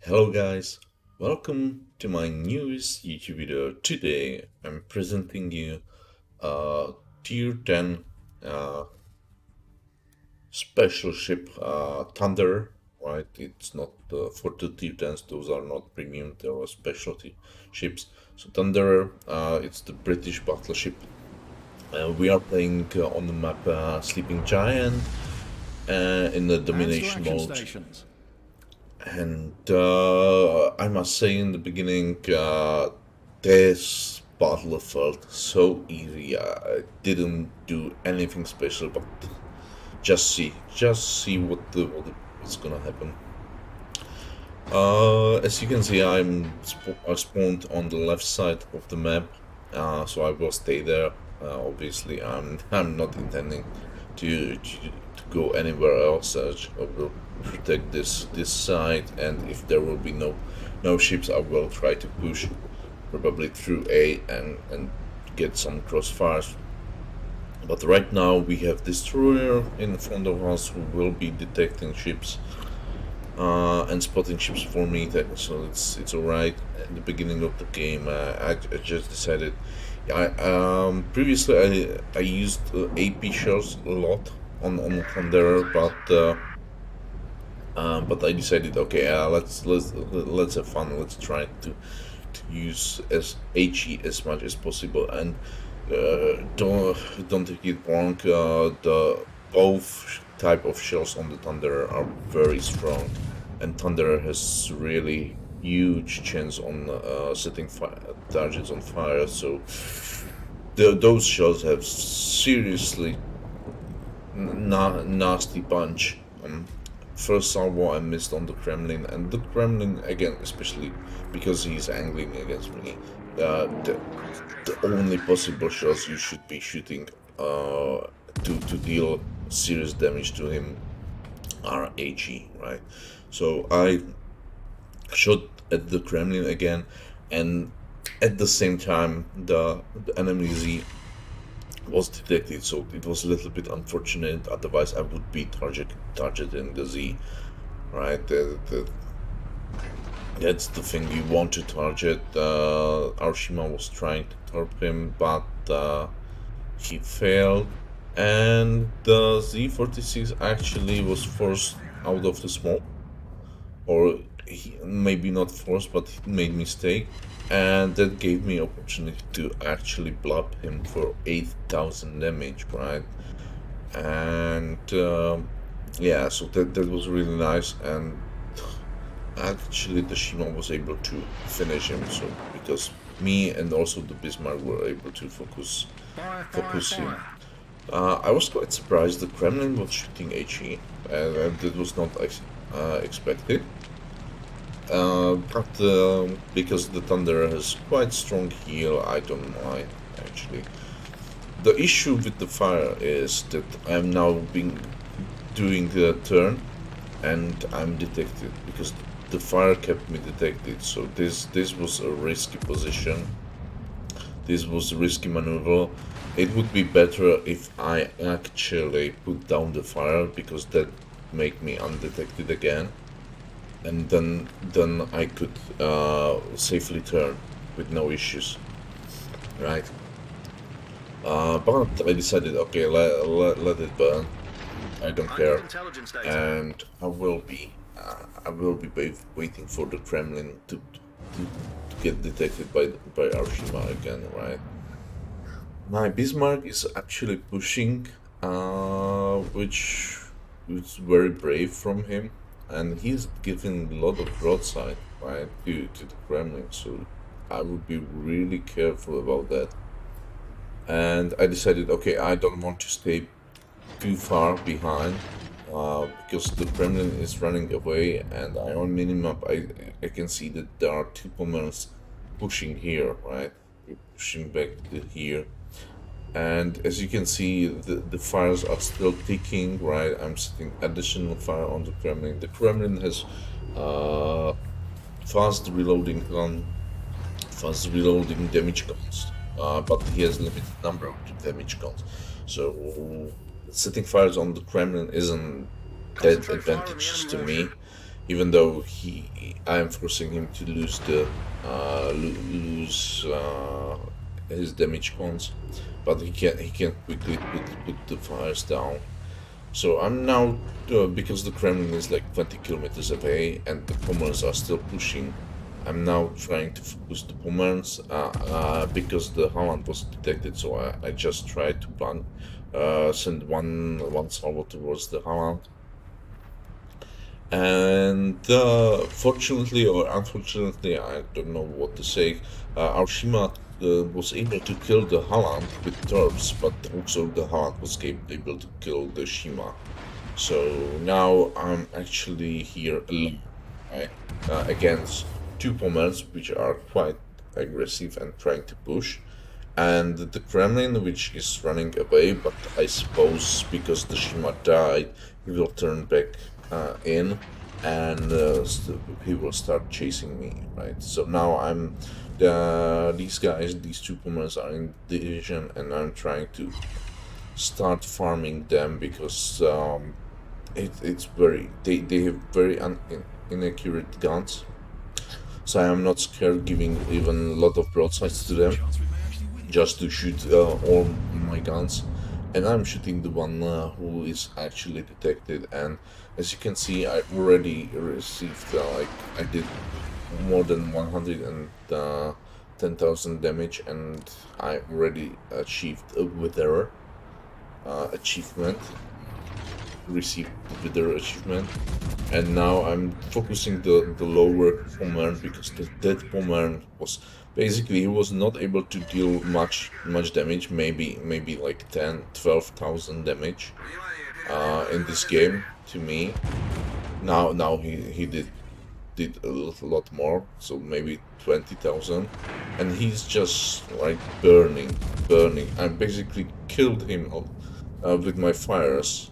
Hello guys, welcome to my newest YouTube video. Today I'm presenting you tier 10 uh, special ship Thunder, right? It's not for the tier 10s, those are not premium, they are specialty ships. So Thunder, it's the British battleship. We are playing on the map Sleeping Giant in the Hands to domination action mode. stations. And I must say in the beginning, this battle felt so easy. I didn't do anything special, but just see what's gonna happen. As you can see, I spawned on the left side of the map, so I will stay there. Obviously, I'm not intending to go anywhere else. I will protect this side, and if there will be no ships, I will try to push probably through A and get some crossfires. But right now we have destroyer in front of us who will be detecting ships and spotting ships for me. So it's alright. At the beginning of the game, I just decided. I previously I used AP shells a lot on Thunder, but I decided, okay, let's have fun. Let's try to use as HE as much as possible, and don't take it wrong. The both type of shells on the Thunder are very strong, and Thunder has really huge chance on setting targets on fire. So those shells have seriously nasty punch. First salvo I missed on the Kremlin, and the Kremlin again, especially because he's angling against me. The only possible shots you should be shooting to deal serious damage to him are HE, right? So I shot at the Kremlin again, and at the same time the enemy Z was detected, so it was a little bit unfortunate. Otherwise, I would be targeting the Z, right? That's the thing you want to target. Arshima was trying to target him, but he failed, and the Z-46 actually was forced out of the smoke, or maybe not forced, but he made mistake, and that gave me opportunity to actually block him for 8,000 damage, right? And yeah, so that was really nice, and actually the Shima was able to finish him, so because me and also the Bismarck were able to focus him. I was quite surprised the Kremlin was shooting HE, and that was not expected. But because the Thunder has quite strong heal, I don't mind actually. The issue with the fire is that I'm now being doing the turn, and I'm detected because the fire kept me detected. So this was a risky position. This was a risky maneuver. It would be better if I actually put down the fire, because that make me undetected again, and then I could safely turn with no issues, right? But I decided, okay, let it burn. I don't care, and I will be waiting for the Kremlin to get detected by Arshima again, right? My Bismarck is actually pushing, which is very brave from him, and he's giving a lot of broadside, right, to the Kremlin. So I would be really careful about that. And I decided, okay, I don't want to stay too far behind, because the Kremlin is running away, and I on minimap I can see that there are two bombers pushing here, right? Pushing back to here. And as you can see, the fires are still ticking, right? I'm setting additional fire on the Kremlin. The Kremlin has uh, fast reloading gun, fast reloading damage guns, but he has limited number of damage guns. So setting fires on the Kremlin isn't that advantageous to me. even though I am forcing him to lose lose his damage points, but he can quickly put the fires down. So I'm now, because the Kremlin is like 20 kilometers away and the Pomerans are still pushing. I'm now trying to focus the Pomerans, because the Holland was detected. So I just tried to send one salvo towards the Holland, and fortunately or unfortunately, I don't know what to say, our Shima was able to kill the Holland with torps, but also the Holland was able to kill the Shima. So now I'm actually here alone, right? Against two Pommers, which are quite aggressive and trying to push, and the Kremlin, which is running away. But I suppose because the Shima died, he will turn back in, and he will start chasing me, right? So now these guys, these two Pommers are in division, and I'm trying to start farming them because it's very they have very inaccurate guns, so I am not scared giving even a lot of broadsides to them just to shoot all my guns, and I'm shooting the one who is actually detected. And as you can see, I already received like I did more than 110,000 damage, and I already achieved a wither achievement, received the wither achievement, and now I'm focusing the lower Pommern because the dead Pommern was basically he was not able to deal much damage, maybe like 10, 12,000 damage in this game to me. Now he did a lot more, so maybe 20,000, and he's just like burning. I basically killed him with my fires,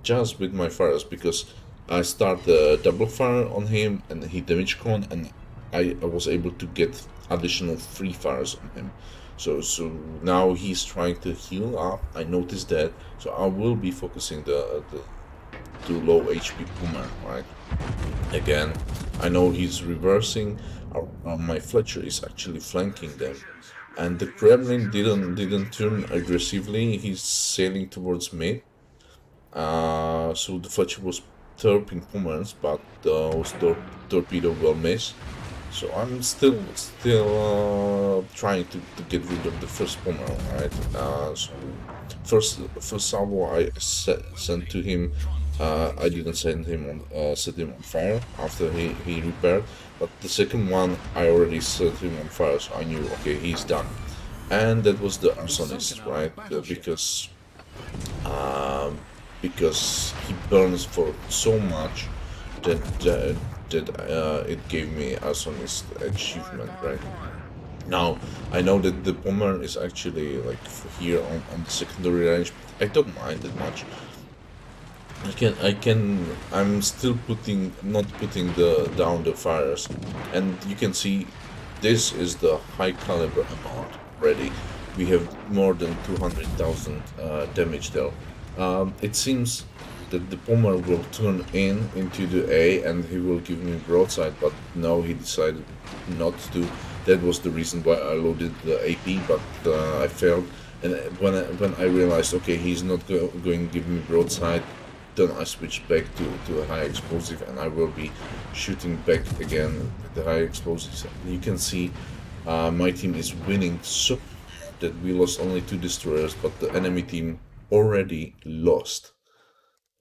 just with my fires, because I start the double fire on him and he damage con, and I was able to get additional free fires on him. So now he's trying to heal up. I noticed that, so I will be focusing the low HP Puma, right? Again, I know he's reversing. My Fletcher is actually flanking them, and the Kremlin didn't turn aggressively. He's sailing towards me, so the Fletcher was torping Pummels, but those torpedo will miss. So I'm still trying to get rid of the first Pummel, right? So first salvo I sent to him. I didn't send him on set him on fire after he repaired, but the second one I already set him on fire, so I knew okay he's done, and that was the arsonist, right? Because he burns for so much that it gave me arsonist achievement, right? Now I know that the bomber is actually like here on the secondary range, but I don't mind that much. I'm still not putting the down the fires, and you can see this is the high caliber amount ready. We have more than 200,000 damage there. It seems that the bomber will turn into the A and he will give me broadside, but no, he decided not to. That was the reason why I loaded the AP, but I failed. And when I realized, okay, he's not going to give me broadside, then I switch back to a high explosive, and I will be shooting back again with the high explosives. You can see my team is winning so that we lost only two destroyers, but the enemy team already lost.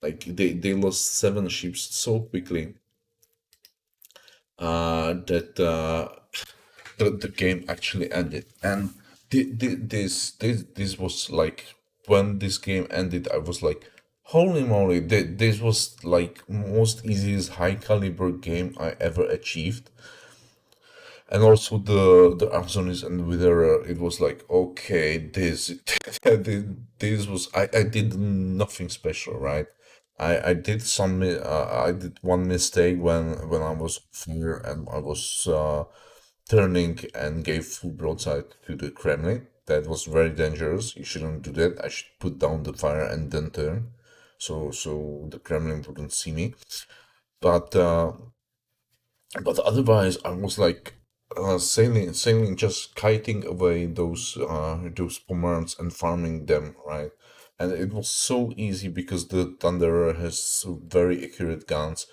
Like they lost seven ships so quickly that the game actually ended. And this was like when this game ended, I was like, holy moly! This was like most easiest high caliber game I ever achieved. And also the Arsonist and Witherer, it was like, okay, this was I did nothing special, right? I did one mistake when I was fire and I was turning and gave full broadside to the Kremlin. That was very dangerous. You shouldn't do that. I should put down the fire and then turn, so the Kremlin wouldn't see me. But But otherwise, I was like sailing, just kiting away those pommerns and farming them, right? And it was so easy because the Thunderer has very accurate guns,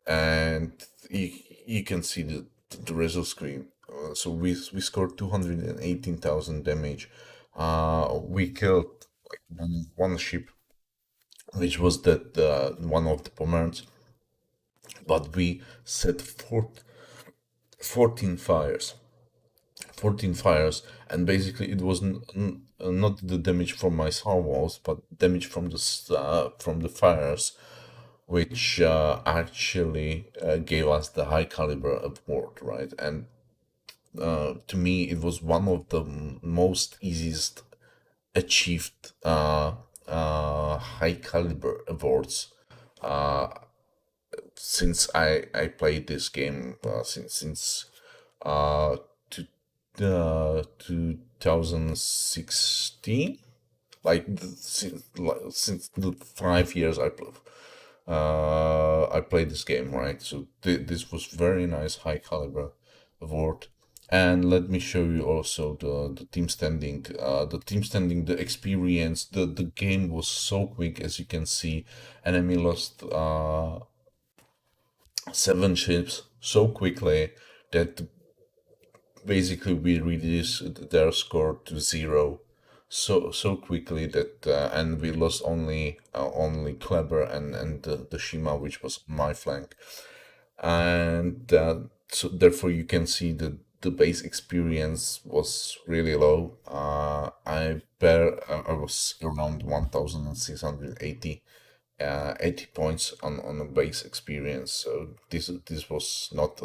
and you, you can see the result screen. So we scored 218,000 damage. We killed like one ship, which was that one of the pommerns, but we set 14 fires. 14 fires, and basically it was not the damage from my salvos, but damage from the fires, which actually gave us the high caliber award, right? And to me, it was one of the most easiest achieved high caliber awards since I played this game since uh, to, 2016, since the 5 years I played this game, right? So this was very nice high caliber award. And let me show you also the team standing. The team standing, the experience, the game was so quick, as you can see. Enemy lost 7 ships so quickly that basically we reduced their score to 0 so quickly that and we lost only Kleber and the Shima, which was my flank. And so therefore you can see that the base experience was really low. I was around 1680 80 points on a base experience. So this was not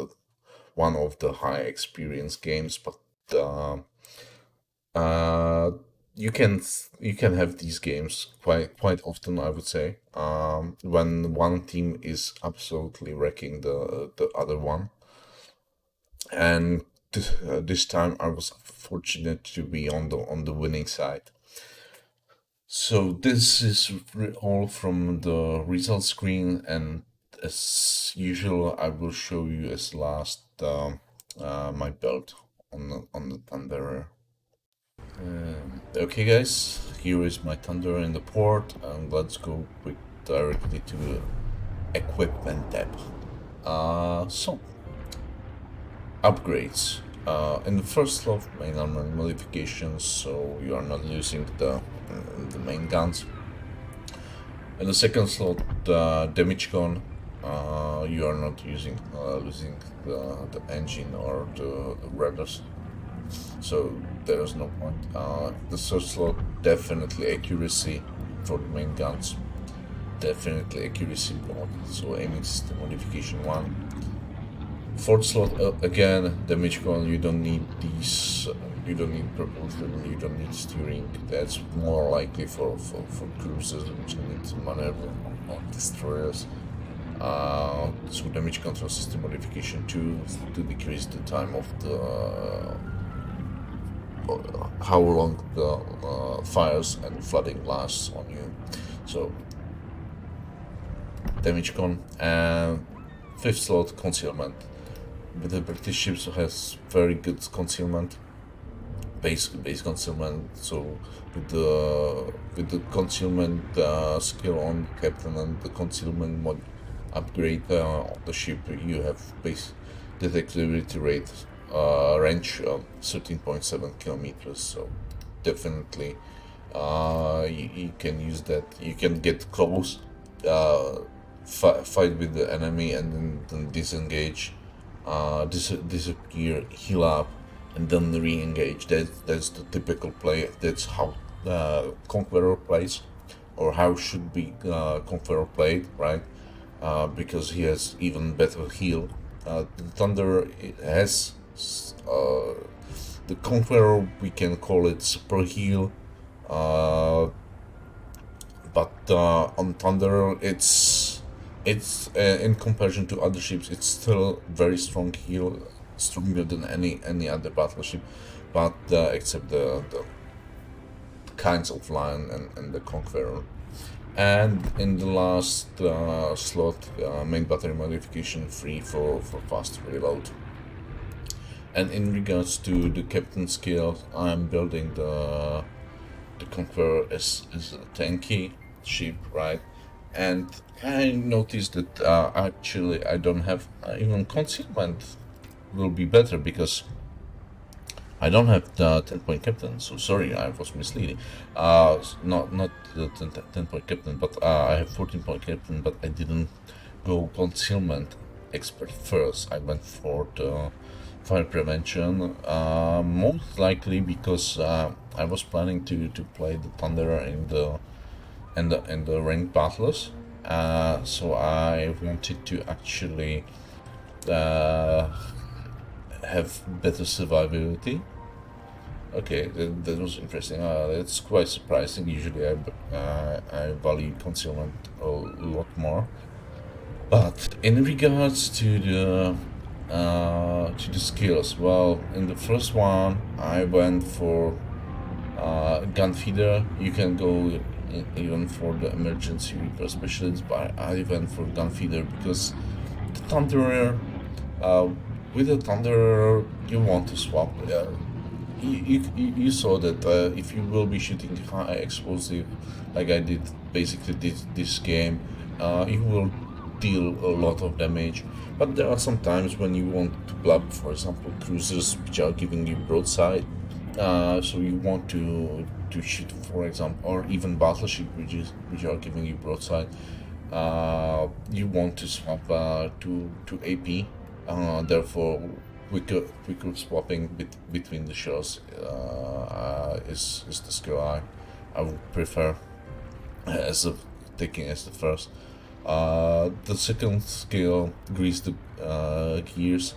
one of the high experience games, but uh, uh, you can have these games quite often, I would say, when one team is absolutely wrecking the other one. And this time I was fortunate to be on the winning side. So this is all from the result screen, and as usual, I will show you as last my belt on the Thunderer. Okay, guys, here is my Thunderer in the port, and let's go quick directly to equipment tab. So upgrades. In the first slot, main armor modifications, so you are not losing the main guns. In the second slot, damage gun, you are not losing the engine or the radars, so there is no point. The third slot, definitely accuracy for the main guns, definitely accuracy mod, so aiming system modification 1. Fourth slot, again, damage gun, you don't need these, you don't need propulsion, you don't need steering. That's more likely for cruisers which need maneuver on destroyers. So damage control system modification 2 to decrease the time of the how long the fires and flooding lasts on you. So damage con. And fifth slot, concealment. The British ships has very good concealment, base concealment. So with the concealment skill on the captain and the concealment mod upgrade on the ship, you have base detectability rate range 13.7 kilometers. So definitely you can use that. You can get close, fight with the enemy, and then disengage, disappear, heal up, and then re-engage. That's the typical play. That's how Conqueror plays, or how should be Conqueror played, right? Because he has even better heal. The Thunder has the Conqueror. We can call it super heal, but on Thunder, it's in comparison to other ships, it's still very strong heal, stronger than any other battleship, but except the kinds of line and the Conqueror. And in the last slot, main battery modification free for fast reload. And in regards to the captain skill, I'm building the Conqueror as a tanky ship, right? And I noticed that actually I don't have even concealment will be better because I don't have the 10-point captain. So sorry, I was misleading. Not the 10-point captain, but I have 14-point captain, but I didn't go concealment expert first. I went for the fire prevention, most likely because I was planning to play the Thunderer in the ranked battles. So I wanted to actually uh, have better survivability. Okay, that was interesting. It's quite surprising. Usually, I value concealment a lot more. But in regards to the skills, well, in the first one, I went for gun feeder. You can go even for the emergency repair specialist, but I went for gun feeder because the Thunderer, uh, with the Thunderer, you want to swap. You saw that if you will be shooting high explosive, like I did basically this game, you will deal a lot of damage. But there are some times when you want to blab, for example, cruisers which are giving you broadside. So you want to shoot, for example, or even battleship which are giving you broadside. You want to swap to AP. Therefore, quicker swapping between the shells is the skill I would prefer as of taking as the first. The second skill, grease the gears.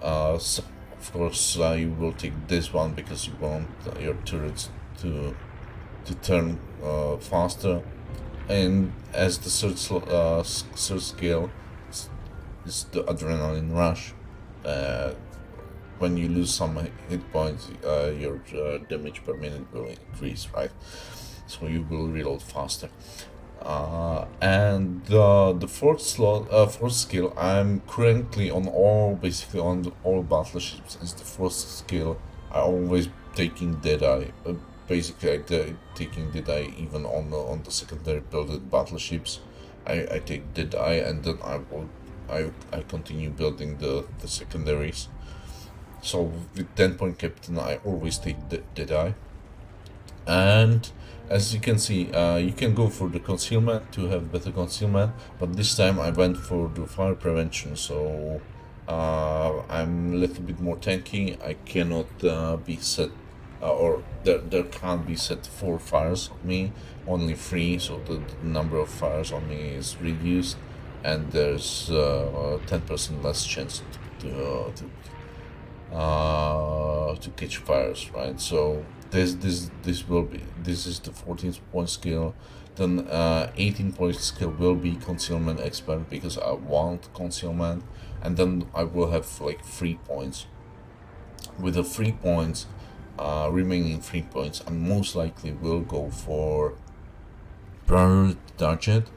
So of course, you will take this one because you want your turrets to turn faster. And as the third skill is the adrenaline rush. Uh, when you lose some hit points, your damage per minute will increase, right? So you will reload faster. And the fourth skill, I'm currently on basically on all battleships as the fourth skill. I always taking Deadeye. Basically, taking Deadeye even on the secondary builded battleships. I take Deadeye and then I continue building the secondaries. So with 10-point captain, I always take Deadeye. And as you can see, you can go for the concealment to have better concealment, but this time I went for the fire prevention, so I'm a little bit more tanky. I cannot be set, or there can't be set 4 fires on me, only 3, so the number of fires on me is reduced, and there's 10% less chance to catch fires, right? So this is the 14-point skill. Then 18-point skill will be concealment expert because I want concealment, and then I will have like 3 points. With the 3 points, remaining 3 points, I most likely will go for priority target,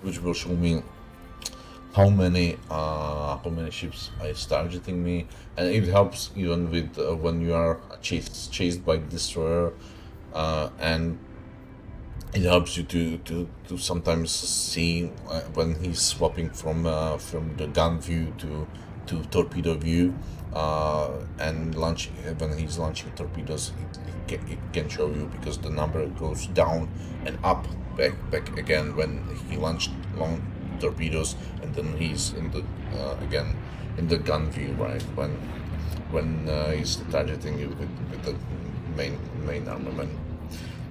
which will show me how many ships is targeting me, and it helps even with when you are chased by the destroyer, and it helps you to sometimes see when he's swapping from the gun view to torpedo view, and launching when he's launching torpedoes, it can show you because the number goes down and up back again when he launched long torpedoes, and then he's in the again in the gun view, right, when he's targeting you with the main armament.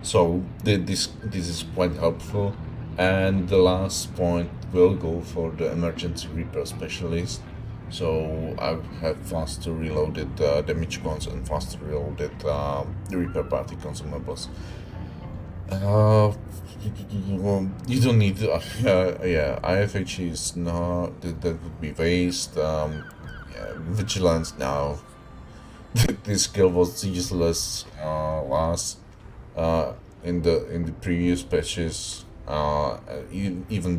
So this is quite helpful. And the last point will go for the emergency repair specialist. So I have faster reloaded damage guns and faster reloaded repair party consumables. Uh, you don't need. Yeah, IFH is not. That would be waste. Yeah, vigilance now. This skill was useless last in the previous patches. even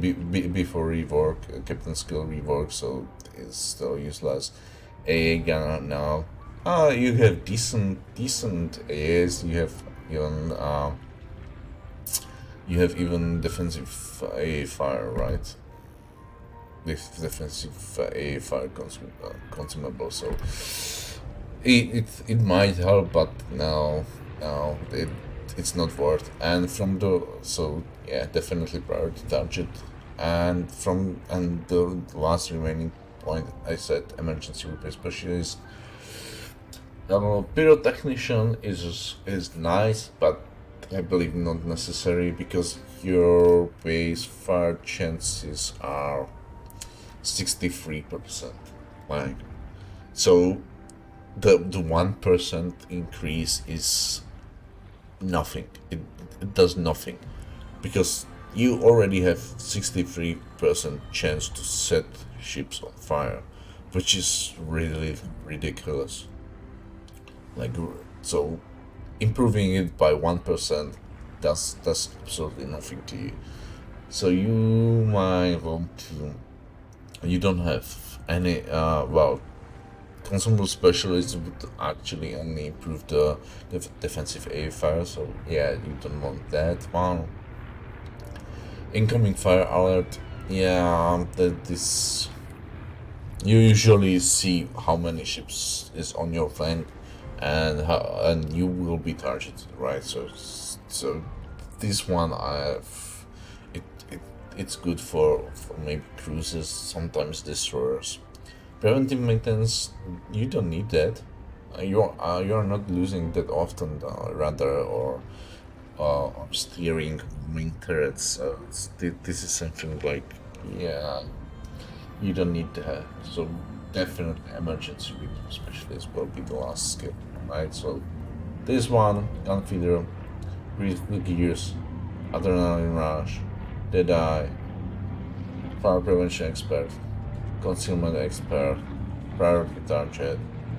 before rework, captain skill rework, so it's still useless. AA gunner now. You have decent AAs. You have even defensive AA fire, right? Defensive AA fire consumable. So it might help, but no, it's not worth. And from the so yeah, definitely priority target. And the last remaining point, I said emergency repair specialist. Pyrotechnician is nice, but I believe not necessary because your base fire chances are 63%. Like, so the 1% increase is nothing. It does nothing because you already have 63% chance to set ships on fire, which is really ridiculous. Like, so improving it by 1% does absolutely nothing to you. So you might want to. You don't have any. Well, consumable specialists would actually only improve the defensive A fire. So yeah, you don't want that one. Incoming fire alert. Yeah, this. You usually see how many ships is on your flank, and you will be targeted, right? So this one it, it it's good for maybe cruisers, sometimes destroyers. Preventive maintenance, you don't need that. You're not losing that often, rather, or steering main turrets. This is something like, yeah, you don't need that. So definitely emergency repair specialist will be the last skill, right? So this one, gun feeder, breathing gears, adrenaline rush, dead eye, fire prevention expert, concealment expert, priority target,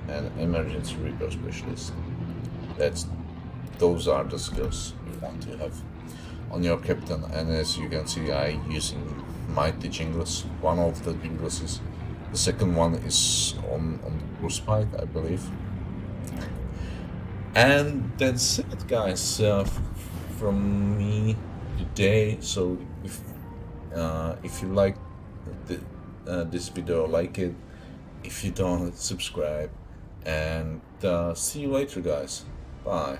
and emergency repair specialist. That's Those are the skills you want to have on your captain. And as you can see, I using mighty jingles. One of the jingles is the second one is on the course spike, I believe. And that's it, guys, from me today. So if you like this video, like it. If you don't, subscribe. And see you later, guys. Bye.